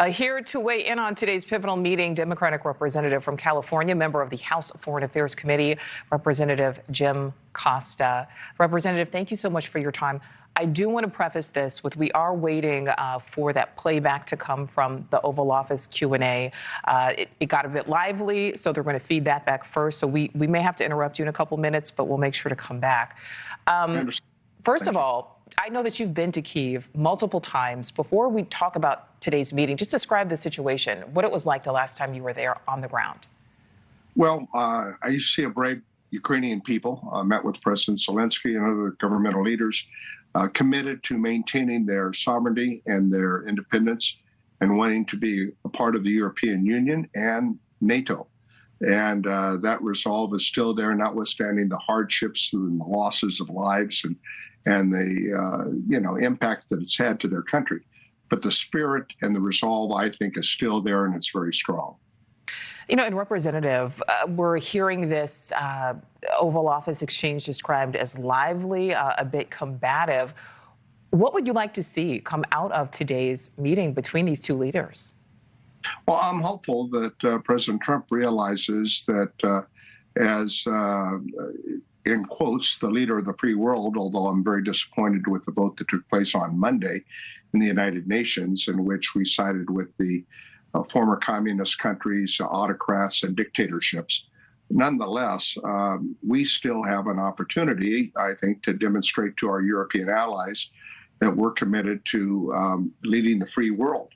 Here to weigh in on today's pivotal meeting, Democratic representative from California, member of the House Foreign Affairs Committee, Representative Jim Costa. Representative, thank you so much for your time. I do want to preface this with we are waiting for that playback to come from the Oval Office Q&A. It got a bit lively, so they're going to feed that back first. So we may have to interrupt you in a couple minutes, but we'll make sure to come back. First of all, I know that you've been to Kyiv multiple times. Before we talk about today's meeting, just describe the situation, what it was like the last time you were there on the ground. Well, I used to see a brave Ukrainian people, met with President Zelenskyy and other governmental leaders, committed to maintaining their sovereignty and their independence and wanting to be a part of the European Union and NATO. And that resolve is still there, notwithstanding the hardships and the losses of lives and the impact that it's had to their country. But the spirit and the resolve, I think, is still there, and it's very strong. You know, and Representative, we're hearing this Oval Office exchange described as lively, a bit combative. What would you like to see come out of today's meeting between these two leaders? Well, I'm hopeful that President Trump realizes that as, in quotes, the leader of the free world, although I'm very disappointed with the vote that took place on Monday in the United Nations, in which we sided with the former communist countries, autocrats, and dictatorships. Nonetheless, we still have an opportunity, I think, to demonstrate to our European allies that we're committed to leading the free world.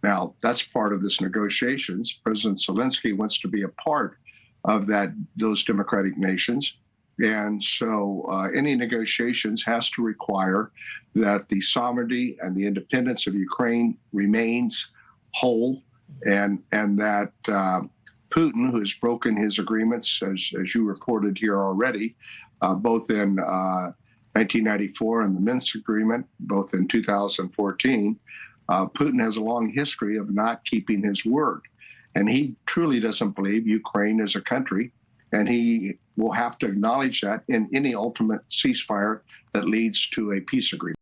Now, that's part of this negotiations. President Zelenskyy wants to be a part of those democratic nations. And so any negotiations has to require that the sovereignty and the independence of Ukraine remains whole, and that Putin, who has broken his agreements, as you reported here already, both in 1994 and the Minsk agreement, both in 2014, Putin has a long history of not keeping his word. And he truly doesn't believe Ukraine is a country, and he will have to acknowledge that in any ultimate ceasefire that leads to a peace agreement.